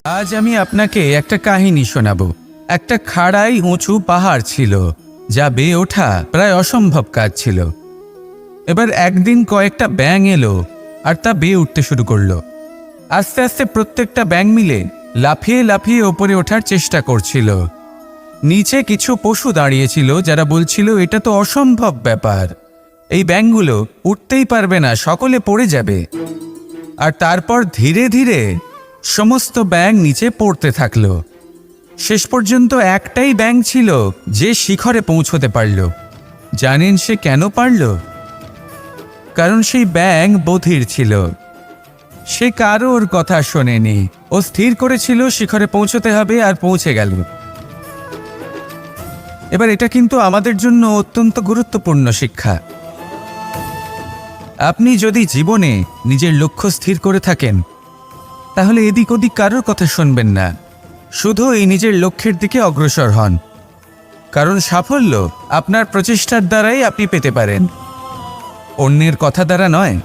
আজ আমি আপনাকে একটা কাহিনী শোনাবো। একটা খাড়াই উঁচু পাহাড় ছিল, যা বেয়ে ওঠা প্রায় অসম্ভব কাজ ছিল। এবার একদিন কয়েকটা ব্যাঙ এলো আর তা বেয়ে উঠতে শুরু করলো। আস্তে আস্তে প্রত্যেকটা ব্যাঙ মিলে লাফিয়ে লাফিয়ে ওপরে ওঠার চেষ্টা করছিল। নিচে কিছু পশু দাঁড়িয়েছিল যারা বলছিল, এটা তো অসম্ভব ব্যাপার, এই ব্যাঙগুলো উঠতেই পারবে না, সকলে পড়ে যাবে। আর তারপর ধীরে ধীরে সমস্ত ব্যাঙ নিচে পড়তে থাকলো। শেষ পর্যন্ত একটাই ব্যাঙ ছিল যে শিখরে পৌঁছতে পারল। জানেন সে কেন পারল? কারণ সেই ব্যাঙ বধির ছিল। সে কারোর কথা শোনেনি, ও স্থির করেছিল শিখরে পৌঁছতে হবে, আর পৌঁছে গেল। এবার এটা কিন্তু আমাদের জন্য অত্যন্ত গুরুত্বপূর্ণ শিক্ষা। আপনি যদি জীবনে নিজের লক্ষ্য স্থির করে থাকেন, তাহলে এদিক ওদিক কারোর কথা শুনবেন না, শুধু এই নিজের লক্ষ্যের দিকে অগ্রসর হন। কারণ সাফল্য আপনার প্রচেষ্টার দ্বারাই আপনি পেতে পারেন, অন্যের কথা দ্বারা নয়।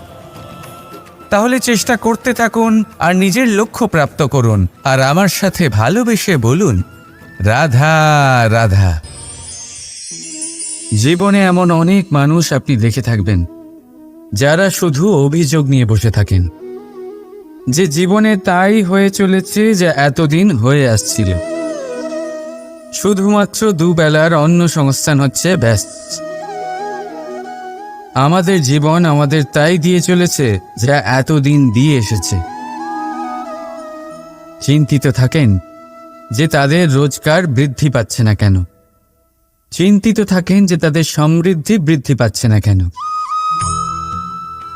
তাহলে চেষ্টা করতে থাকুন আর নিজের লক্ষ্য প্রাপ্ত করুন। আর আমার সাথে ভালোবেসে বলুন, রাধা রাধা। জীবনে এমন অনেক মানুষ আপনি দেখে থাকবেন যারা শুধু অভিযোগ নিয়ে বসে থাকেন যে জীবনে তাই হয়ে চলেছে যা এতদিন হয়ে আসছিল। শুধুমাত্র দুবেলার অন্ন সংস্থান হচ্ছে ব্যাস। আমাদের জীবন আমাদের তাই দিয়ে চলেছে যা এতদিন দিয়ে এসেছে। চিন্তিত থাকেন যে তাদের রোজগার বৃদ্ধি পাচ্ছে না কেন, চিন্তিত থাকেন যে তাদের সমৃদ্ধি বৃদ্ধি পাচ্ছে না কেন।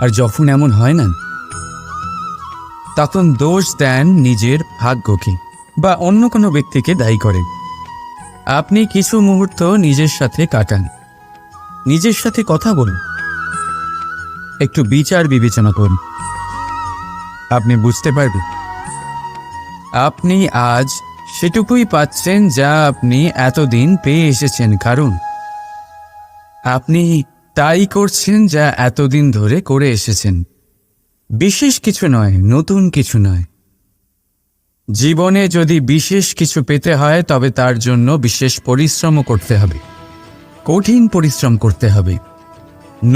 আর যখন এমন হয় না, তখন দোষ দেন নিজের ভাগ্যকে বা অন্য কোনো ব্যক্তিকে দায়ী করেন। আপনি কিছু মুহূর্ত নিজের সাথে কাটান, নিজের সাথে কথা বলুন, একটু বিচার বিবেচনা করুন। আপনি বুঝতে পারবেন আপনি আজ সেটুকুই পাচ্ছেন যা আপনি এতদিন পেয়ে এসেছেন, কারণ আপনি তাই করছেন যা এতদিন ধরে করে এসেছেন। বিশেষ কিছু নয়, নতুন কিছু নয়। জীবনে যদি বিশেষ কিছু পেতে হয় তবে তার জন্য বিশেষ পরিশ্রমও করতে হবে, কঠিন পরিশ্রম করতে হবে,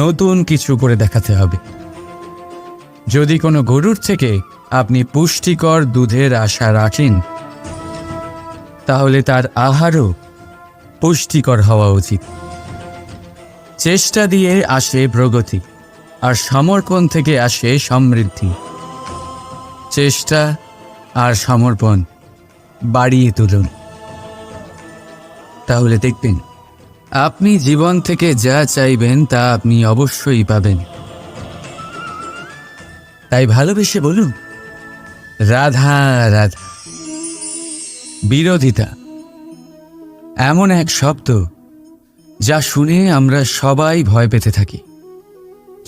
নতুন কিছু করে দেখাতে হবে। যদি কোনো গরুর থেকে আপনি পুষ্টিকর দুধের আশা রাখেন, তাহলে তার আহারও পুষ্টিকর হওয়া উচিত। চেষ্টা দিয়ে আসে প্রগতি, আর সমর্পণ থেকে আসে সমৃদ্ধি। চেষ্টা আর সমর্পণ বাড়িয়ে তুলুন, তাহলে দেখবেন আপনি জীবন থেকে যা চাইবেন তা আপনি অবশ্যই পাবেন। তাই ভালোবেসে বলুন, রাধা রাধা। বিরোধিতা এমন এক শব্দ যা শুনে আমরা সবাই ভয় পেতে থাকি।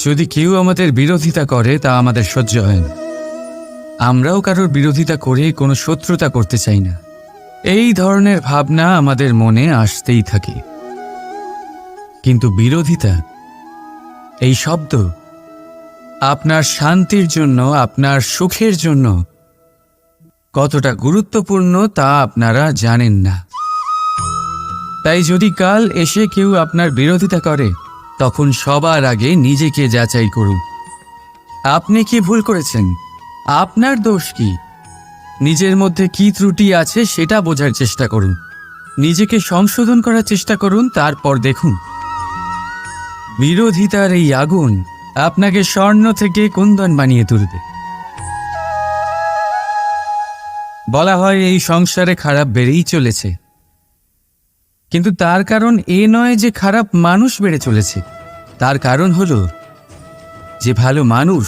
যদি কেউ আমাদের বিরোধিতা করে তা আমাদের সহ্য হয় না। আমরাও কারোর বিরোধিতা করে কোনো শত্রুতা করতে চাই না। এই ধরনের ভাবনা আমাদের মনে আসতেই থাকে। কিন্তু বিরোধিতা, এই শব্দ আপনার শান্তির জন্য, আপনার সুখের জন্য কতটা গুরুত্বপূর্ণ তা আপনারা জানেন না। তাই যদি কাল এসে কেউ আপনার বিরোধিতা করে, তখন সবার আগে নিজেকে যাচাই করুন। আপনি কি ভুল করেছেন? আপনার দোষ কি? নিজের মধ্যে কি ত্রুটি আছে সেটা বোঝার চেষ্টা করুন, নিজেকে সংশোধন করার চেষ্টা করুন। তারপর দেখুন বিরোধিতার এই আগুন আপনাকে স্বর্ণ থেকে কুন্দন বানিয়ে তুলবে। বলা হয় এই সংসারে খারাপ বেড়েই চলেছে, কিন্তু তার কারণ এ নয় যে খারাপ মানুষ বেড়ে চলেছে। তার কারণ হলো যে ভালো মানুষ,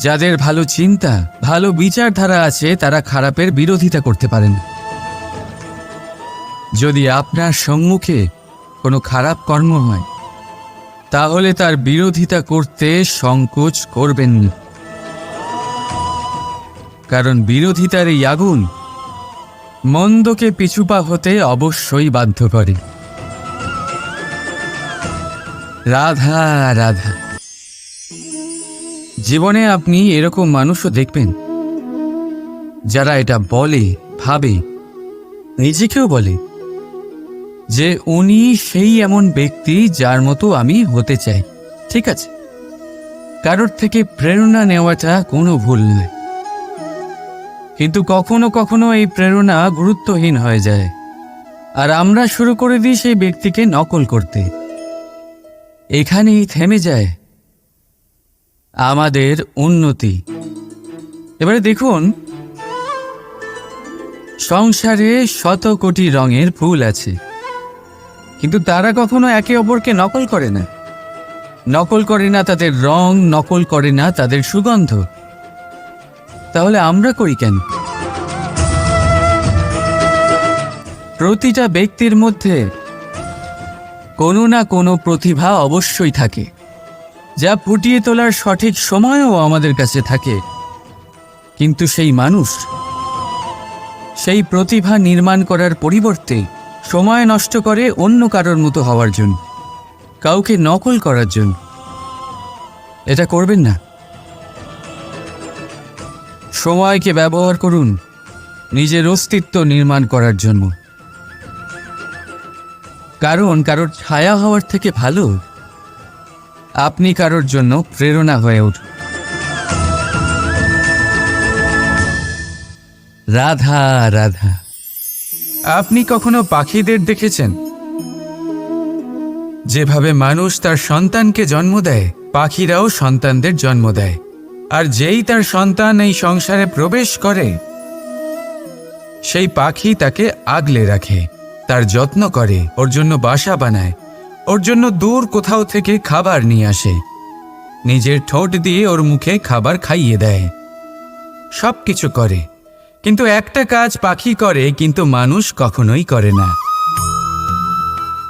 যাদের ভালো চিন্তা, ভালো বিচারধারা আছে, তারা খারাপের বিরোধিতা করতে পারেন। যদি আপনার সম্মুখে কোনো খারাপ কর্ম হয়, তাহলে তার বিরোধিতা করতে সংকোচ করবেন না, কারণ বিরোধিতার এই আগুন মন্দকে পিছুপা হতে অবশ্যই বাধ্য করে। রাধা রাধা। জীবনে আপনি এরকম মানুষও দেখবেন যারা এটা বলে, ভাবে, নিজেকেও বলে যে উনি সেই এমন ব্যক্তি যার মতো আমি হতে চাই। ঠিক আছে, কারোর থেকে প্রেরণা নেওয়াটা কোনো ভুল নয়, কিন্তু কখনো কখনো এই প্রেরণা গুরুত্বহীন হয়ে যায় আর আমরা শুরু করে দিই সেই ব্যক্তিকে নকল করতে। এখানেই থেমে যায় আমাদের উন্নতি। এবারে দেখুন, সংসারে শত কোটি রঙের ফুল আছে, কিন্তু তারা কখনো একে অপরকে নকল করে না। নকল করে না তাদের রং, নকল করে না তাদের সুগন্ধ। তাহলে আমরা করি কেন? প্রতিটা ব্যক্তির মধ্যে কোনো না কোনো প্রতিভা অবশ্যই থাকে, যা ফুটিয়ে তোলার সঠিক সময়ও আমাদের কাছে থাকে। কিন্তু সেই মানুষ সেই প্রতিভা নির্মাণ করার পরিবর্তে সময় নষ্ট করে অন্য কারোর মতো হওয়ার জন্য, কাউকে নকল করার জন্য। এটা করবেন না। সময়কে ব্যবহার করুন নিজের অস্তিত্ব নির্মাণ করার জন্য, কারণ কারোর ছায়া হওয়ার থেকে ভালো আপনি কারোর জন্য প্রেরণা হয়ে উঠুন। রাধা রাধা। আপনি কখনো পাখিদের দেখেছেন? যেভাবে মানুষ তার সন্তানকে জন্ম দেয়, পাখিরাও সন্তানদের জন্ম দেয়। আর যেই তার সন্তান এই সংসারে প্রবেশ করে, সেই পাখি তাকে আগলে রাখে, তার যত্ন করে, ওর জন্য বাসা বানায়, ওর জন্য দূর কোথাও থেকে খাবার নিয়ে আসে, নিজের ঠোঁট দিয়ে ওর মুখে খাবার খাইয়ে দেয়, সব কিছু করে। কিন্তু একটা কাজ পাখি করে, কিন্তু মানুষ কখনোই করে না।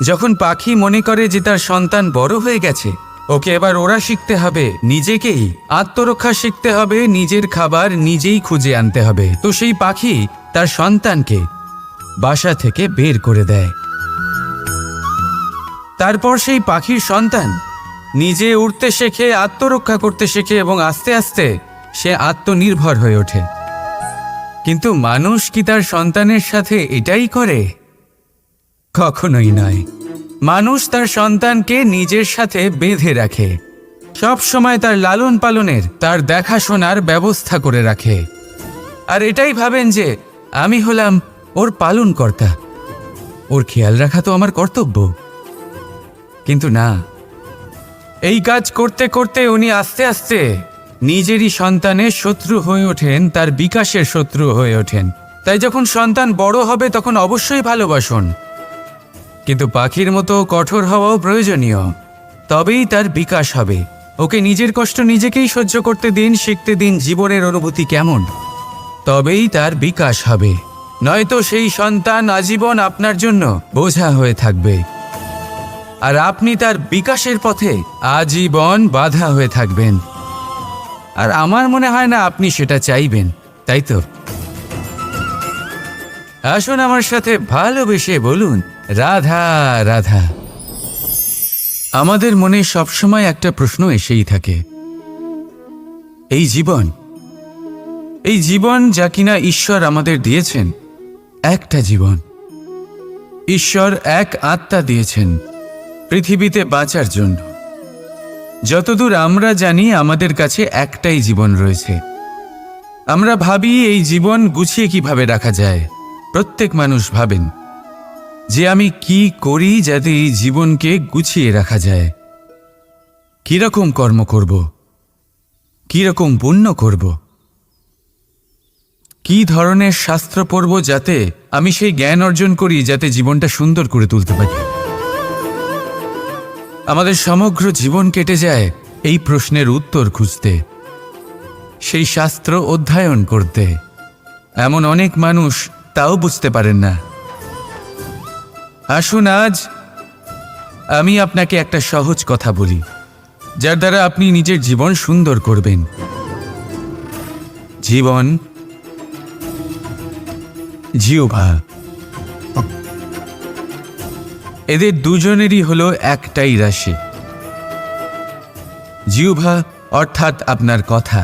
যখন পাখি মনে করে যে তার সন্তান বড় হয়ে গেছে, ওকে এবার ওরা শিখতে হবে নিজেকেই আত্মরক্ষা শিখতে হবে, নিজের খাবার নিজেই খুঁজে আনতে হবে, তো সেই পাখি তার সন্তানকে বাসা থেকে বের করে দেয়। তারপর সেই পাখির সন্তান নিজে উড়তে শেখে, আত্মরক্ষা করতে শেখে এবং আস্তে আস্তে সে আত্মনির্ভর হয়ে ওঠে। কিন্তু মানুষ কি তার সন্তানের সাথে এটাই করে? কখনোই নয়। মানুষ তার সন্তানকে নিজের সাথে বেঁধে রাখে, সব সময় তার লালন পালনের, তার দেখাশোনার ব্যবস্থা করে রাখে, আর এটাই ভাবেন যে আমি হলাম ওর পালনকর্তা, ওর খেয়াল রাখা তো আমার কর্তব্য। কিন্তু না, এই কাজ করতে করতে উনি আস্তে আস্তে নিজেরই সন্তানের শত্রু হয়ে ওঠেন, তার বিকাশের শত্রু হয়ে ওঠেন। তাই যখন সন্তান বড় হবে তখন অবশ্যই ভালোবাসুন, কিন্তু পাখির মতো কঠোর হওয়াও প্রয়োজনীয়, তবেই তার বিকাশ হবে। ওকে নিজের কষ্ট নিজেকেই সহ্য করতে দিন, শিখতে দিন জীবনের অনুভূতি কেমন, তবেই তার বিকাশ হবে। নয়তো সেই সন্তান আজীবন আপনার জন্য বোঝা হয়ে থাকবে, আর আপনি তার বিকাশের পথে আজীবন বাধা হয়ে থাকবেন। আর আমার মনে হয় না আপনি সেটা চাইবেন, তাই তো? আসুন আমার সাথে ভালোবেসে বলুন রাধা রাধা। আমাদের মনে সবসময় একটা প্রশ্ন এসেই থাকে, এই জীবন যা কিনা ঈশ্বর আমাদের দিয়েছেন, একটা জীবন, ঈশ্বর এক আত্মা দিয়েছেন পৃথিবীতে বাঁচার জন্য। যতদূর আমরা জানি আমাদের কাছে একটাই জীবন রয়েছে। আমরা ভাবি এই জীবন গুছিয়ে কিভাবে রাখা যায়। প্রত্যেক মানুষ ভাবেন যে আমি কি করি যাতে এই জীবনকে গুছিয়ে রাখা যায়, কিরকম কর্ম করব, কিরকম পুণ্য করব, কি ধরনের শাস্ত্র পড়ব যাতে আমি সেই জ্ঞান অর্জন করি যাতে জীবনটা সুন্দর করে তুলতে পারি। আমাদের সমগ্র জীবন কেটে যায় এই প্রশ্নের উত্তর খুঁজতে, সেই শাস্ত্র অধ্যয়ন করতে। এমন অনেক মানুষ তাও বুঝতে পারেন না। আসুন আজ আমি আপনাকে একটা সহজ কথা বলি, যার দ্বারা আপনি নিজের জীবন সুন্দর করবেন। জীবন, জিহ্বা, এদের দুজনেরই হলো একটাই রাশি। জিহ্বা অর্থাৎ আপনার কথা,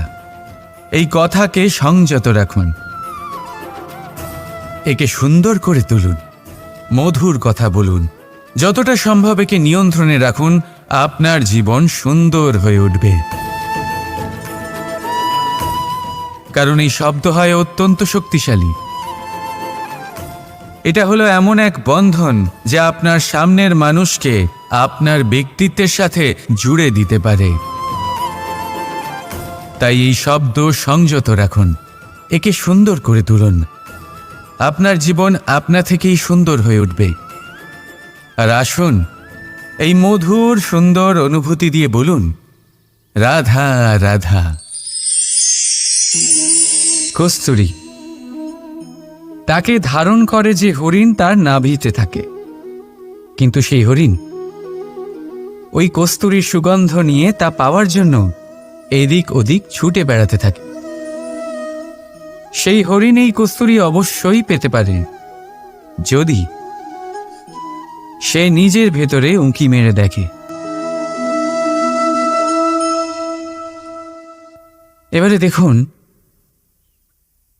এই কথাকে সংযত রাখুন, একে সুন্দর করে তুলুন, মধুর কথা বলুন, যতটা সম্ভব একে নিয়ন্ত্রণে রাখুন। আপনার জীবন সুন্দর হয়ে উঠবে। কারণ এই শব্দ হয় অত্যন্ত শক্তিশালী। এটা হলো এমন এক বন্ধন যা আপনার সামনের মানুষকে আপনার ব্যক্তিত্বের সাথে জুড়ে দিতে পারে। তাই এই শব্দ সংযত রাখুন, একে সুন্দর করে তুলুন। আপনার জীবন আপনা থেকেই সুন্দর হয়ে উঠবে। আর আসুন, এই মধুর সুন্দর অনুভূতি দিয়ে বলুন, রাধা রাধা। কস্তুরী তাকে ধারণ করে যে হরিণ তার নাভিতে থাকে, কিন্তু সেই হরিণ ওই কস্তুরীর সুগন্ধ নিয়ে তা পাওয়ার জন্য এদিক ওদিক ছুটে বেড়াতে থাকে। সেই হরিণ এই কস্তুরী অবশ্যই পেতে পারে যদি সে নিজের ভেতরে উঁকি মেরে দেখে। এবারে দেখুন,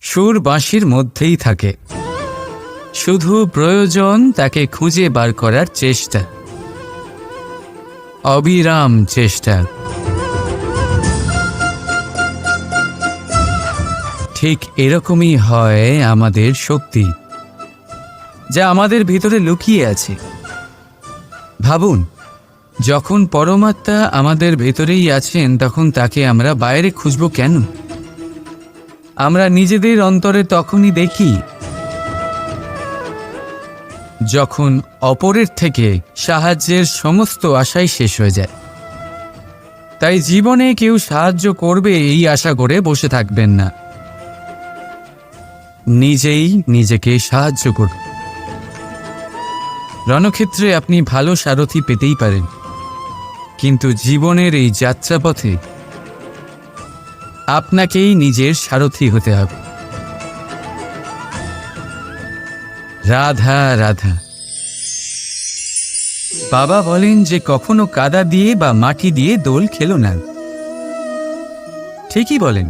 সুর বাঁশির মধ্যেই থাকে, শুধু প্রয়োজন তাকে খুঁজে বার করার চেষ্টা, অবিরাম চেষ্টা। ঠিক এরকমই হয় আমাদের শক্তি, যা আমাদের ভিতরে লুকিয়ে আছে। ভাবুন, যখন পরমাত্মা আমাদের ভেতরেই আছেন, তখন তাকে আমরা বাইরে খুঁজব কেন? আমরা নিজেদের অন্তরে তখনই দেখি যখন অপরের থেকে সাহায্যের সমস্ত আশাই শেষ হয়ে যায়। তাই জীবনে কেউ সাহায্য করবে এই আশা করে বসে থাকবেন না, নিজেই নিজেকে সাহায্য করুন। রণক্ষেত্রে আপনি ভালো সারথি পেতেই পারেন, কিন্তু জীবনের এই যাত্রাপথে আপনাকেই নিজের সারথি হতে হবে। রাধা রাধা। বাবা বলেন যে কখনো কাদা দিয়ে বা মাটি দিয়ে দোল খেলো না। ঠিকই বলেন,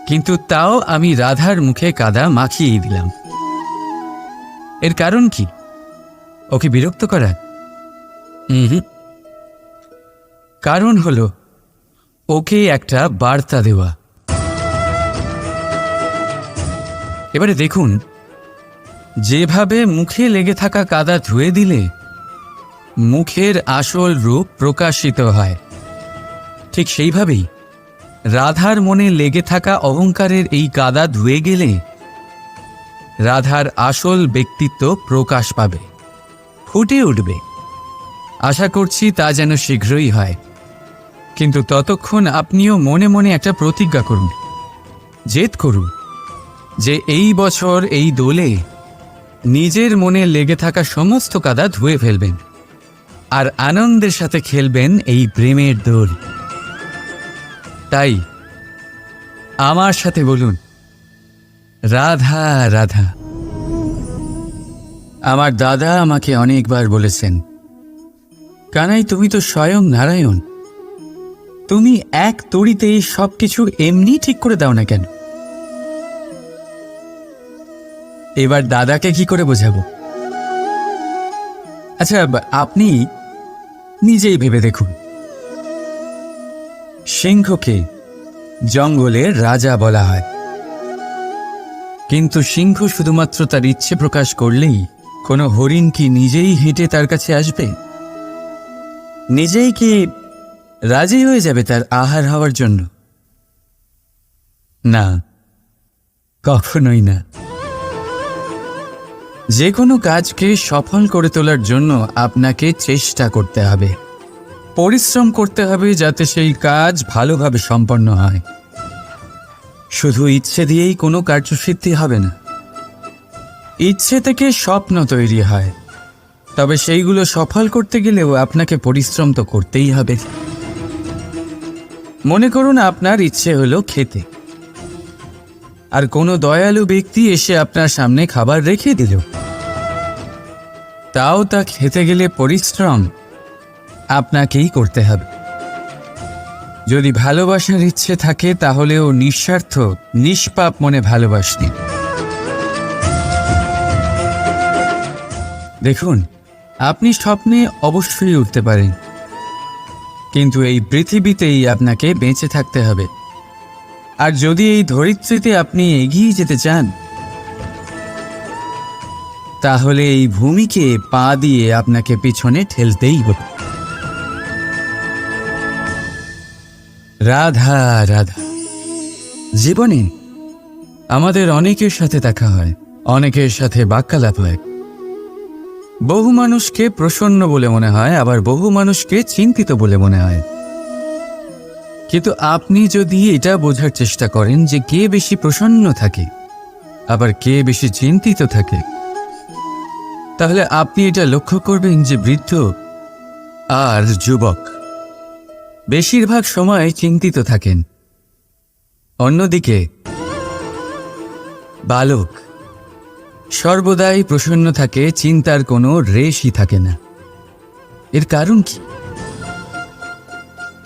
কিন্তু তাও আমি রাধার মুখে কাদা মাখিয়ে দিলাম। এর কারণ কি? ওকে বিরক্ত করা? কারণ হলো ওকে একটা বার্তা দেওয়া। এবারে দেখুন, যেভাবে মুখে লেগে থাকা কাদা ধুয়ে দিলে মুখের আসল রূপ প্রকাশিত হয়, ঠিক সেইভাবেই রাধার মনে লেগে থাকা অহংকারের এই কাদা ধুয়ে গেলে রাধার আসল ব্যক্তিত্ব প্রকাশ পাবে, ফুটে উঠবে। আশা করছি তা যেন শীঘ্রই হয়। কিন্তু ততক্ষণ আপনিও মনে মনে একটা প্রতিজ্ঞা করুন, জেদ করুন যে এই বছর এই দোলে নিজের মনে লেগে থাকা সমস্ত কাদা ধুয়ে ফেলবেন আর আনন্দের সাথে খেলবেন এই প্রেমের দোল। তাই আমার সাথে বলুন, রাধা রাধা। আমার দাদা আমাকে অনেকবার বলেছেন, কানাই তুমি তো স্বয়ং নারায়ণ, তুমি এক তড়িতেই সবকিছু এমনি ঠিক করে দাও না কেন? এবার দাদাকে কি করে বোঝাবো? আচ্ছা, আপনি নিজেই ভেবে দেখুন। সিংহকে জঙ্গলের রাজা বলা হয়, কিন্তু সিংহ শুধুমাত্র তার ইচ্ছে প্রকাশ করলেই কোনো হরিণ কি নিজেই হেঁটে তার কাছে আসবে? নিজেই কি রাজি হয়ে যাবে তার আহার হওয়ার জন্য? না, কখনোই না। যে কোনো কাজকে সফল করে তোলার জন্য আপনাকে চেষ্টা করতে হবে, পরিশ্রম করতে হবে, যাতে সেই কাজ ভালোভাবে সম্পন্ন হয়। শুধু ইচ্ছে দিয়েই কোনো কার্যসিদ্ধি হবে না। ইচ্ছে থেকে স্বপ্ন তৈরি হয়, তবে সেইগুলো সফল করতে গেলেও আপনাকে পরিশ্রম তো করতেই হবে। মনে করুন আপনার ইচ্ছে হলো খেতে, আর কোনো দয়ালু ব্যক্তি এসে আপনার সামনে খাবার রেখে দিল। তাও তা খেতে গেলে পরিশ্রম আপনাকেই করতে হবে। যদি ভালোবাসার ইচ্ছে থাকে তাহলেও নিঃস্বার্থ নিষ্পাপ মনে ভালোবাসনি। দেখুন, আপনি স্বপ্নে অবশ্যই উঠতে পারেন, কিন্তু এই পৃথিবীতেই আপনাকে বেঁচে থাকতে হবে। আর যদি এই ধরিত্রীতে আপনি এগিয়ে যেতে চান, তাহলে এই ভূমিকে পা দিয়ে আপনাকে পিছনে ঠেলতেই হবে। রাধা রাধা। জীবনে আমাদের অনেকের সাথে দেখা হয়, অনেকের সাথে বাক্যালাপ হয়। বহু মানুষকে প্রসন্ন বলে মনে হয়, আবার বহু মানুষকে চিন্তিত বলে মনে হয়। কিন্তু আপনি যদি এটা বোঝার চেষ্টা করেন যে কে বেশি প্রসন্ন থাকে আবার কে বেশি চিন্তিত থাকে, তাহলে আপনি এটা লক্ষ্য করবেন যে বৃদ্ধ আর যুবক বেশিরভাগ সময় চিন্তিত থাকেন, অন্যদিকে বালক সর্বদাই প্রসন্ন থাকে, চিন্তার কোনো রেশই থাকে না। এর কারণ কি?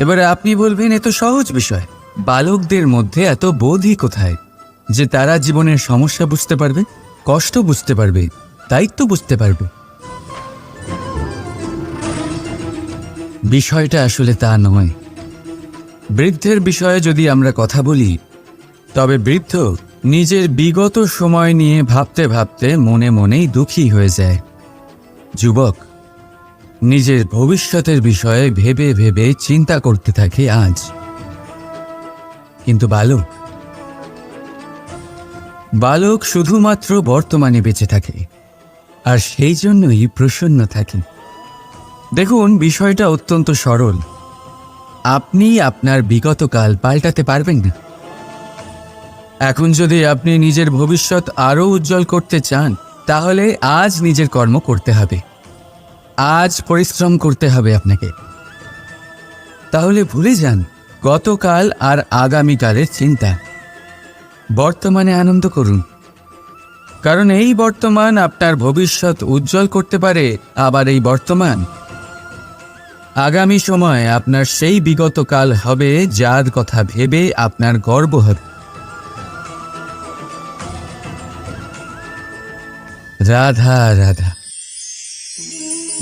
এবারে আপনি বলবেন, এ তো সহজ বিষয়। বালকদের মধ্যে এত বোধই কোথায় যে তারা জীবনের সমস্যা বুঝতে পারবে, কষ্ট বুঝতে পারবে, দায়িত্ব বুঝতে পারবে? বিষয়টা আসলে তা নয়। বৃদ্ধের বিষয়ে যদি আমরা কথা বলি, তবে বৃদ্ধ নিজের বিগত সময় নিয়ে ভাবতে ভাবতে মনে মনেই দুঃখী হয়ে যায়। যুবক নিজের ভবিষ্যতের বিষয়ে ভেবে ভেবে চিন্তা করতে থাকে আজ। কিন্তু বালক শুধুমাত্র বর্তমানে বেঁচে থাকে, আর সেই জন্যই প্রসন্ন থাকে। দেখুন, বিষয়টা অত্যন্ত সরল। আপনি আপনার বিগত কাল পাল্টাতে পারবেন না। এখন যদি আপনি নিজের ভবিষ্যৎ আরও উজ্জ্বল করতে চান, তাহলে আজ নিজের কর্ম করতে হবে, আজ পরিশ্রম করতে হবে আপনাকে। তাহলে ভুলে যান গতকাল আর আগামীকালের চিন্তা, বর্তমানে আনন্দ করুন। কারণ এই বর্তমান আপনার ভবিষ্যৎ উজ্জ্বল করতে পারে, আবার এই বর্তমান আগামী সময় আপনার সেই বিগত কাল হবে যার কথা ভেবে আপনার গর্ব হবে। রাধা রাধা।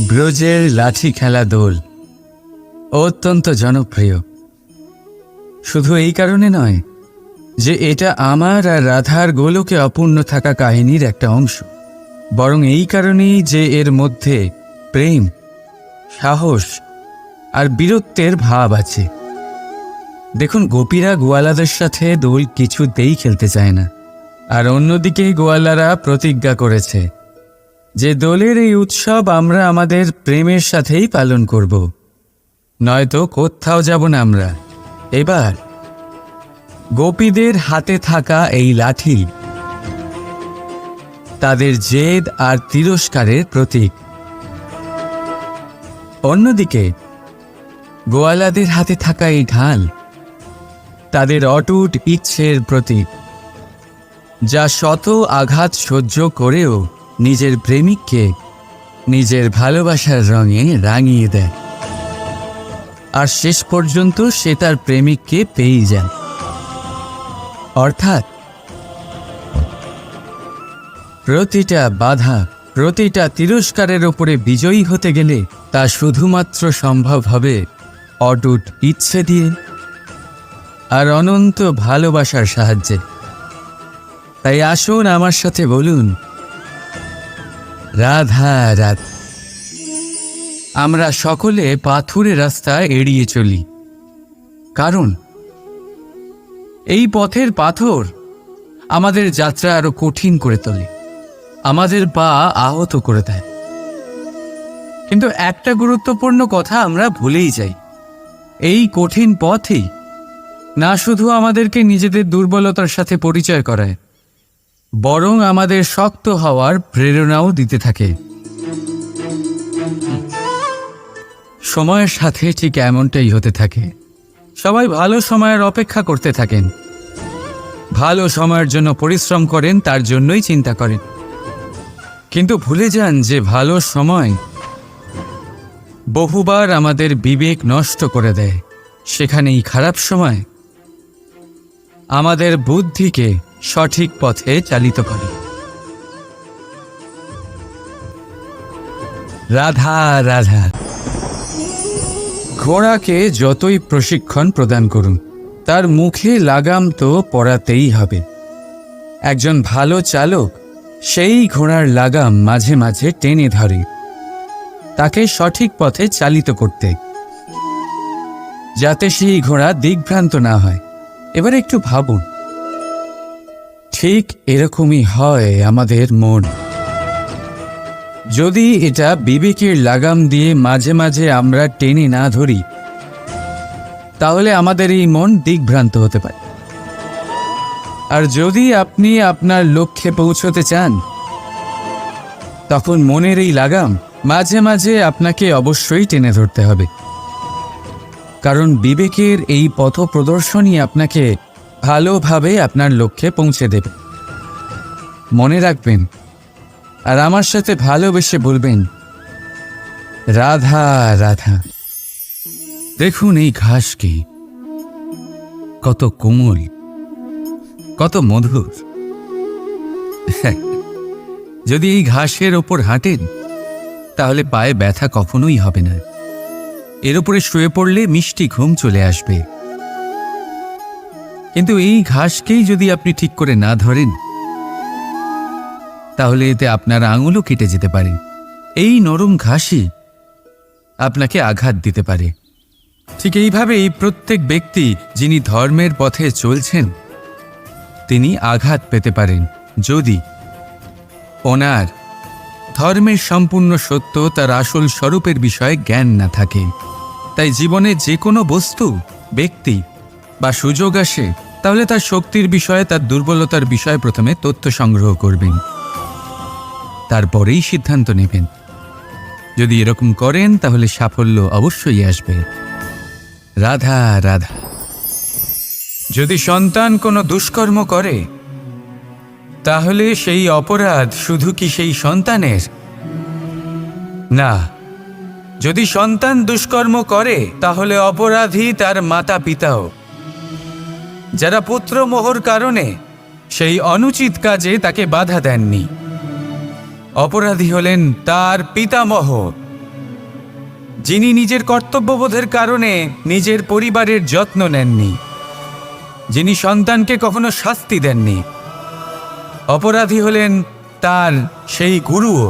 ব্রজের লাঠি খেলা দোল অত্যন্ত জনপ্রিয়। শুধু এই কারণে নয় যে এটা আমার আর রাধার গোলকে অপূর্ণ থাকা কাহিনীর একটা অংশ, বরং এই কারণেই যে এর মধ্যে প্রেম, সাহস আর বীরত্বের ভাব আছে। দেখুন, গোপীরা গোয়ালাদের সাথে দোল কিছুতেই খেলতে চায় না, আর অন্যদিকে গোয়ালারা প্রতিজ্ঞা করেছে যে দোলের এই উৎসব আমরা আমাদের প্রেমের সাথেই পালন করব, নয়তো কোথাও যাব না আমরা। এবার গোপীদের হাতে থাকা এই লাঠি তাদের জেদ আর তিরস্কারের প্রতীক। অন্যদিকে গোয়ালাদের হাতে থাকা এই ঢাল তাদের অটুট ইচ্ছের প্রতীক, যা শত আঘাত সহ্য করেও নিজের প্রেমিককে নিজের ভালোবাসার রঙে রাঙিয়ে দেয়, আর শেষ পর্যন্ত সে তার প্রেমিককে পেয়ে যায়। অর্থাৎ প্রতিটা বাধা, প্রতিটা তিরস্কারের ওপরে বিজয়ী হতে গেলে তা শুধুমাত্র সম্ভব হবে অটুট ইচ্ছে দিয়ে আর অনন্ত ভালোবাসার সাহায্যে। তাই আসুন আমার সাথে বলুন, রাধা রাধা। আমরা সকলে পাথুরে রাস্তা এড়িয়ে চলি, কারণ এই পথের পাথর আমাদের যাত্রা আরো কঠিন করে তোলে, আমাদের পা আহত করে দেয়। কিন্তু একটা গুরুত্বপূর্ণ কথা আমরা ভুলেই যাই, এই কঠিন পথই না শুধু আমাদেরকে নিজেদের দুর্বলতার সাথে পরিচয় করায়, বরং আমাদের শক্ত হওয়ার প্রেরণাও দিতে থাকে। সময়ের সাথে ঠিক এমনটাই হতে থাকে। সবাই ভালো সময়ের অপেক্ষা করতে থাকেন, ভালো সময়ের জন্য পরিশ্রম করেন, তার জন্যই চিন্তা করেন, কিন্তু ভুলে যান যে ভালো সময় বহুবার আমাদের বিবেক নষ্ট করে দেয়। সেখানেই খারাপ সময় আমাদের বুদ্ধিকে সঠিক পথে চালিত করে। রাধা রাধা। ঘোড়াকে যতই প্রশিক্ষণ প্রদান করুন, তার মুখে লাগাম তো পরাতেই হবে। একজন ভালো চালক সেই ঘোড়ার লাগাম মাঝে মাঝে টেনে ধরে, তাকে সঠিক পথে চালিত করতে, যাতে সেই ঘোড়া দিকভ্রান্ত না হয়। এবার একটু ভাবুন, ঠিক এরকমই হয় আমাদের মন। যদি এটা বিবেকের লাগাম দিয়ে মাঝে মাঝে আমরা টেনে না ধরি, তাহলে আমাদের এই মন দিকভ্রান্ত হতে পারে। আর যদি আপনি আপনার লক্ষ্যে পৌঁছতে চান, তখন মনের এই লাগাম মাঝে মাঝে আপনাকে অবশ্যই টেনে ধরতে হবে, কারণ বিবেকের এই পথ প্রদর্শনই আপনাকে ভালোভাবে আপনার লক্ষ্যে পৌঁছে দেবে। মনে রাখবেন, আর আমার সাথে ভালোবেসে বলবেন, রাধা রাধা। দেখুন এই ঘাসকে, কত কোমল, কত মধুর। যদি এই ঘাসের ওপর হাঁটেন, তাহলে পায়ে ব্যথা কখনোই হবে না। এর উপরে শুয়ে পড়লে মিষ্টি ঘুম চলে আসবে। কিন্তু এই ঘাসকেই যদি আপনি ঠিক করে না ধরেন, তাহলে এতে আপনার আঙুলও কেটে যেতে পারে। এই নরম ঘাসই আপনাকে আঘাত দিতে পারে। ঠিক এইভাবেই প্রত্যেক ব্যক্তি যিনি ধর্মের পথে চলছেন, তিনি আঘাত পেতে পারেন যদি ওনার ধর্মের সম্পূর্ণ সত্য, তার আসল স্বরূপের বিষয়ে জ্ঞান না থাকে। তাই জীবনে যে কোনো বস্তু, ব্যক্তি বা সুযোগ আসে, তাহলে তার শক্তির বিষয়ে, তার দুর্বলতার বিষয়ে প্রথমে তথ্য সংগ্রহ করবেন, তারপরেই সিদ্ধান্ত নেবেন। যদি এরকম করেন, তাহলে সাফল্য অবশ্যই আসবে। রাধা রাধা। যদি সন্তান কোনো দুষ্কর্ম করে, তাহলে সেই অপরাধ শুধু কি সেই সন্তানের? না, যদি সন্তান দুষ্কর্ম করে, তাহলে অপরাধী তার মাতা পিতাও, যারা পুত্রমোহর কারণে সেই অনুচিত কাজে তাকে বাধা দেননি। অপরাধী হলেন তার পিতামহ, যিনি নিজের কর্তব্যবোধের কারণে নিজের পরিবারের যত্ন নেননি, যিনি সন্তানকে কখনো শাস্তি দেননি। অপরাধী হলেন তার সেই গুরুও,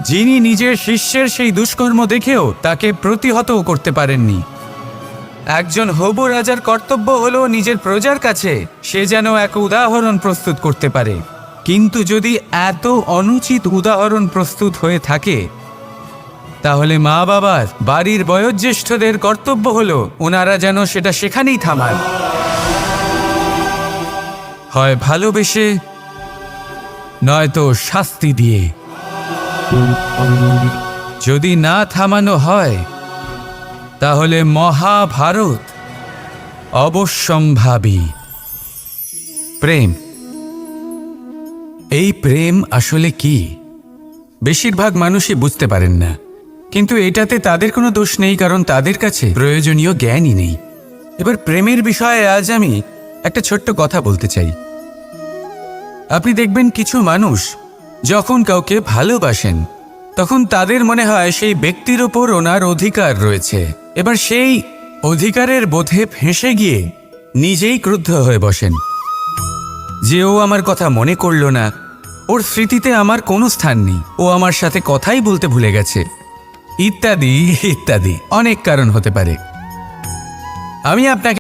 যিনি নিজের শিষ্যের সেই দুষ্কর্ম দেখেও তাকে প্রতিহতও করতে পারেননি। একজন হবু রাজার কর্তব্য হলো নিজের প্রজার কাছে সে যেন এক উদাহরণ প্রস্তুত করতে পারে। কিন্তু যদি এত অনুচিত উদাহরণ প্রস্তুত হয়ে থাকে, তাহলে মা বাবার, বাড়ির বয়োজ্যেষ্ঠদের কর্তব্য হলো ওনারা যেন সেটা সেখানেই থামান, হয় ভালোবেসে, নয়তো শাস্তি দিয়ে। যদি না থামানো হয়, তাহলে মহাভারত অবশ্যম্ভাবী। প্রেম, এই প্রেম আসলে কি? বেশিরভাগ মানুষই বুঝতে পারেন না, কিন্তু এটাতে তাদের কোনো দোষ নেই, কারণ তাদের কাছে প্রয়োজনীয় জ্ঞানই নেই। এবার প্রেমের বিষয়ে আজ আমি একটা ছোট্ট কথা বলতে চাই। আপনি দেখবেন কিছু মানুষ যখন কাউকে ভালোবাসেন, তখন তাদের মনে হয় সেই ব্যক্তির ওপর ওনার অধিকার রয়েছে। এবার সেই অধিকারের বোধে ফেঁসে গিয়ে নিজেই ক্রুদ্ধ হয়ে বসেন যে ও আমার কথা মনে করল না, ওর স্মৃতিতে আমার কোনো স্থান নেই, ও আমার সাথে কথাই বলতে ভুলে গেছে, ইত্যাদি ইত্যাদি অনেক কারণ হতে পারে। আমি আপনাকে